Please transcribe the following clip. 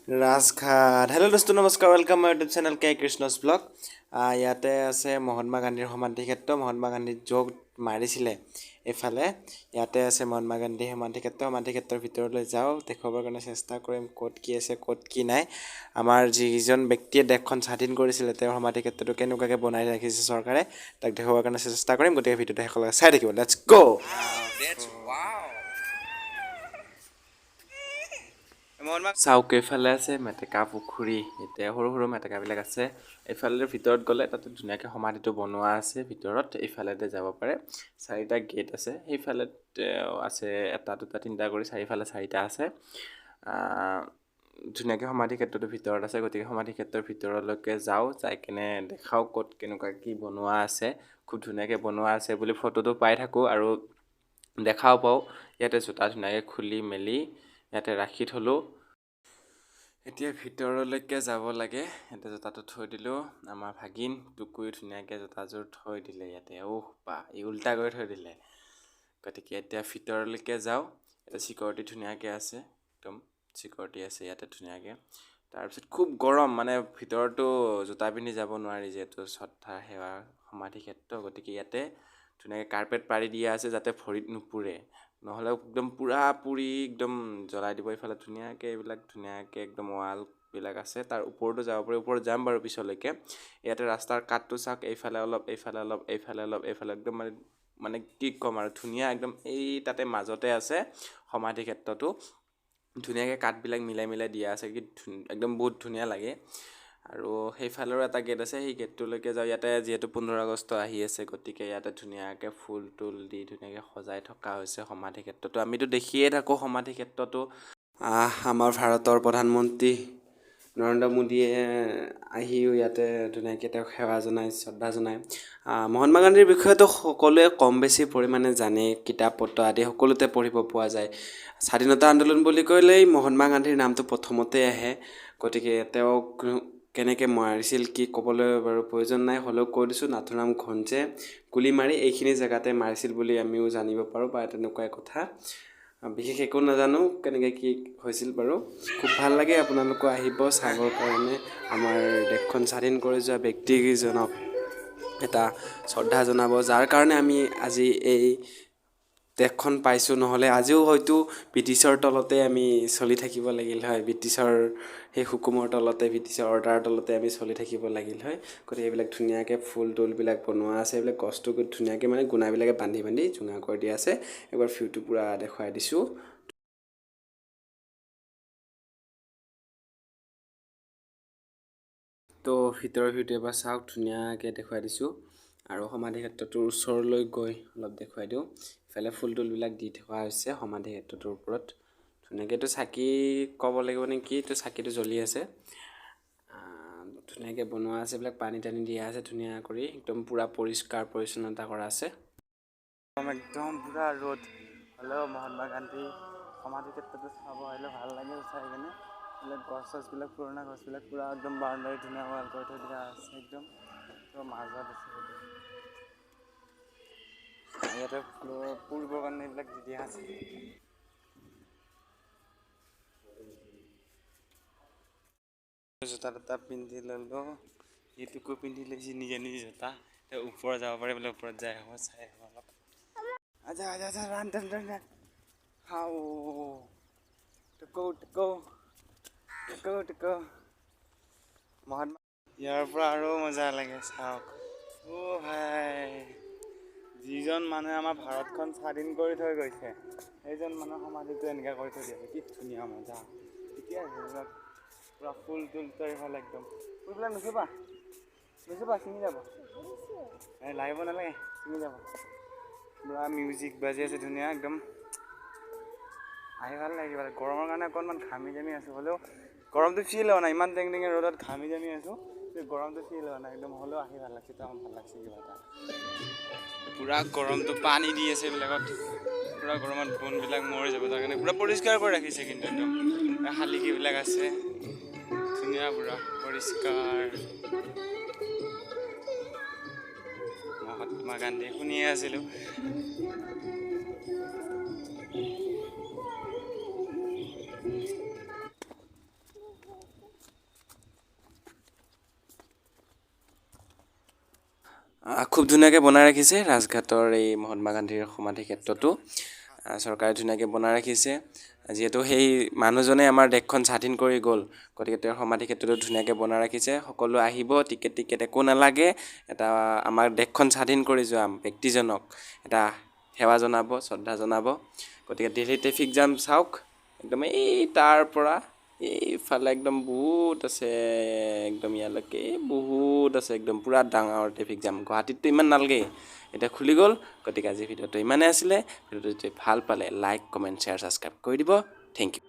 Rajghat hello' দোস্তো নমস্কাৰ welcome my YouTube channel K Krishna's blog ইয়াতে আছে মহাত্মা গান্ধীৰ সমাধি ক্ষেত্ৰ মহাত্মা গান্ধী যোগ মাৰিছিলে এইফালে ইয়াতে আছে মহাত্মা গান্ধী সমাধি ক্ষেত্ৰৰ ভিতৰলৈ যাওঁ দেখুৱাবৰ কাৰণে চেষ্টা কৰিম ক'ত কি আছে ক'ত কি নাই আমাৰ যিজন ব্যক্তিয়ে দেশখন স্বাধীন কৰিছিলে তেওঁৰ সমাধি ক্ষেত্ৰটো কেনেকুৱাকৈ বনাই ৰাখিছে চৰকাৰে তাক দেখুৱাবৰ কাৰণে চেষ্টা কৰিম গতিকে ভিডিঅ'টো শেষলৈকে চাই থাকিব লেটছ গ' চাওক এইফালে আছে মেটেকা পুখুৰী এতিয়া সৰু সৰু মেটেকাবিলাক আছে এইফালে ভিতৰত গ'লে তাতে ধুনীয়াকৈ সমাধিটো বনোৱা আছে ভিতৰত এইফালেতে যাব পাৰে 4টা গেট আছে সেইফালে আছে 1 2 3টা কৰি চাৰিফালে 4টা আছে ধুনীয়াকৈ সমাধি ক্ষেত্ৰটো ভিতৰত আছে গতিকে সমাধি ক্ষেত্ৰৰ ভিতৰলৈকে যাওঁ যাই কেনে দেখাওঁ ক'ত কেনেকুৱা কি বনোৱা আছে খুব ধুনীয়াকৈ বনোৱা আছে বুলি ফটোটো পাই থাকোঁ আৰু দেখাও পাওঁ ইয়াতে জোতা ধুনীয়াকৈ খুলি মেলি ইয়াতে ৰাখি থলোঁ এতিয়া ভিতৰলৈকে যাব লাগে ইয়াতে জোতাটো থৈ দিলোঁ আমাৰ ভাগিন টুকুৰি ধুনীয়াকৈ জোতাযোৰ থৈ দিলে ইয়াতে ই উল্টা কৰি থৈ দিলে গতিকে এতিয়া ভিতৰলৈকে যাওঁ ইয়াতে চিকিউৰিটি ধুনীয়াকৈ আছে একদম চিকিউৰিটি আছে ইয়াতে ধুনীয়াকৈ তাৰপিছত খুব গৰম মানে ভিতৰতো জোতা পিন্ধি যাব নোৱাৰি যিহেতু শ্ৰদ্ধা সেৱা সমাধি ক্ষেত্ৰ গতিকে ইয়াতে ধুনীয়াকৈ কাৰ্পেট পাৰি দিয়া আছে যাতে ভৰিত নুপুৰে নহ'লে একদম পুৰা পুৰি একদম জ্বলাই দিব এইফালে ধুনীয়াকৈ এইবিলাক ধুনীয়াকৈ একদম ৱালবিলাক আছে তাৰ ওপৰতো যাব পাৰি ওপৰত যাম বাৰু পিছলৈকে ইয়াতে ৰাস্তাৰ কাঠটো চাওক এইফালে অলপ এইফালে অলপ এইফালে অলপ এইফালে একদম মানে কি ক'ম আৰু ধুনীয়া একদম এই তাতে মাজতে আছে সমাধি ক্ষেত্ৰটো ধুনীয়াকৈ কাঠবিলাক মিলাই মিলাই দিয়া আছে কি একদম বহুত ধুনীয়া লাগে আৰু সেইফালৰো এটা গেট আছে সেই গেটটোলৈকে যাওঁ ইয়াতে যিহেতু 15 আগষ্ট আহি আছে গতিকে ইয়াতে ধুনীয়াকৈ ফুল তুল দি ধুনীয়াকৈ সজাই থকা হৈছে সমাধি ক্ষেত্ৰটো আমিতো দেখিয়ে থাকোঁ সমাধি ক্ষেত্ৰটো আমাৰ ভাৰতৰ প্ৰধানমন্ত্ৰী নৰেন্দ্ৰ মোদীয়ে আহিও ইয়াতে ধুনীয়াকৈ তেওঁক সেৱা জনায় শ্ৰদ্ধা জনায় মহাত্মা গান্ধীৰ বিষয়েতো সকলোৱে কম বেছি পৰিমাণে জানে কিতাপ পত্ৰ আদি সকলোতে পঢ়িব পোৱা যায় স্বাধীনতা আন্দোলন বুলি ক'লেই মহাত্মা গান্ধীৰ নামটো প্ৰথমতে আহে গতিকে তেওঁক কেনেকৈ মাৰিছিল কি ক'বলৈ বাৰু প্ৰয়োজন নাই হ'লেও কৈ দিছোঁ নাথুৰাম গঞ্জে গুলি মাৰি এইখিনি জেগাতে মাৰিছিল বুলি আমিও জানিব পাৰোঁ বা তেনেকুৱাই কথা বিশেষ একো নাজানো কেনেকৈ কি হৈছিল বাৰু খুব ভাল লাগে আপোনালোকো আহিব চাবৰ কাৰণে আমাৰ দেশখন স্বাধীন কৰি যোৱা ব্যক্তিজনক এটা শ্ৰদ্ধা জনাব যাৰ কাৰণে আমি আজি এই দেশখন পাইছোঁ নহ'লে আজিও হয়তো ব্ৰিটিছৰ তলতে আমি চলি থাকিব লাগিল হয় ব্ৰিটিছৰ সেই হুকুমৰ তলতে ব্ৰিটিছৰ অৰ্ডাৰৰ তলতে আমি চলি থাকিব লাগিল হয় গতিকে এইবিলাক ধুনীয়াকৈ ফুল তুলবিলাক বনোৱা আছে এইবিলাক গছটো ধুনীয়াকৈ মানে গুণাবিলাকে বান্ধি বান্ধি জোঙা কৰি দিয়া আছে এবাৰ ভিউটো পূৰা দেখুৱাই দিছোঁ তো ভিতৰৰ ভিউটো এবাৰ চাওক ধুনীয়াকৈ দেখুৱাই দিছোঁ আৰু সমাধি ক্ষেত্ৰটোৰ ওচৰলৈ গৈ অলপ দেখুৱাই দিওঁ ইফালে ফুল তুলবিলাক দি থকা হৈছে সমাধি ক্ষেত্ৰটোৰ ওপৰত ধুনীয়াকৈতো চাকি ক'ব লাগিব নেকি এইটো চাকিটো জ্বলি আছে ধুনীয়াকৈ বনোৱা আছে এইবিলাক পানী টানি দিয়া আছে ধুনীয়া কৰি একদম পূৰা পৰিষ্কাৰ পৰিচ্ছন্নতা কৰা আছে একদম পূৰা ৰ'দ হ'লেও মহাত্মা গান্ধী সমাধি ক্ষেত্ৰটো চাব আহিলে ভাল লাগে চাই কিনে এইবিলাক গছ চছবিলাক পুৰণা গছবিলাক পূৰা একদম বাউণ্ডাৰী ধুনীয়া ৱাল কৰি থৈ দিয়া আছে একদম মাজত আছে ইয়াতে ফুৰিবৰ কাৰণে এইবিলাক দি দিয়া আছে জোতা তোতা পিন্ধি ল'লোঁ এইটোকো পিন্ধি লৈছে নিজে নিজে জোতা ওপৰত যাব পাৰে বোলে ওপৰত যাই হ'ব চাই হ'ব অলপ আচ্ছা আচ্ছা আচ্ছা ৰান টান টান টান হাও টুকো টুকো টুকো টুকো মহাত্মা ইয়াৰ পৰা আৰু মজা লাগে চাওক ভাই যিজন মানুহে আমাৰ ভাৰতখন স্বাধীন কৰি থৈ গৈছে সেইজন মানুহৰ সমাধিটো এনেকৈ কৰি থৈ দিয়ে কি ধুনীয়া মজা এতিয়া সেইবিলাক পূৰা ফুল তুল চাৰিওফালে একদম ফুলবিলাক নুচুবা ছিঙি যাব লাগিব নালাগে ছিঙি যাব পূৰা মিউজিক বাজি আছে ধুনীয়া একদম আহি ভাল লাগে কিবা গৰমৰ কাৰণে অকণমান ঘামি জামি আছোঁ হ'লেও গৰমটো ফিল হোৱা নাই ইমান টেং টেঙি ৰ'দত ঘামি জামি আছোঁ গৰমটো ফিল হোৱা নাই একদম হ'লেও আহি ভাল লাগছে তামান ভাল লাগছে কিবা এটা পূৰা গৰমটো পানী দি আছে এইবিলাকত পূৰা গৰমত বনবিলাক মৰি যাব তাৰ কাৰণে পূৰা পৰিষ্কাৰ কৰি ৰাখিছে কিন্তু একদম শালিকীবিলাক আছে ধুনীয়া পূৰা পৰিষ্কাৰ মহাত্মা গান্ধী শুনিয়ে আছিলোঁ খুব ধুনীয়াকৈ বনাই ৰাখিছে ৰাজঘাটৰ এই মহাত্মা গান্ধীৰ সমাধি ক্ষেত্ৰটো চৰকাৰে ধুনীয়াকৈ বনাই ৰাখিছে যিহেতু সেই মানুহজনে আমাৰ দেশখন স্বাধীন কৰি গ'ল গতিকে তেওঁৰ সমাধি ক্ষেত্ৰটো ধুনীয়াকৈ বনাই ৰাখিছে সকলো আহিব টিকেট একো নালাগে এটা আমাৰ দেশখন স্বাধীন কৰি যোৱা ব্যক্তিজনক এটা সেৱা জনাব শ্ৰদ্ধা জনাব গতিকে দিল্লী ট্ৰেফিক জাম চাওক একদম এই তাৰ পৰা এইফালে একদম বহুত আছে একদম ইয়ালৈকে বহুত আছে একদম পূৰা ডাঙৰ ট্ৰেফিক জাম গুৱাহাটীততো ইমান নালাগেই এতিয়া খুলি গ'ল গতিকে আজি ভিডিঅ'টো ইমানেই আছিলে ভিডিঅ'টো যদি ভাল পালে লাইক কমেণ্ট শ্বেয়াৰ ছাবস্ক্ৰাইব কৰি দিব থেংক ইউ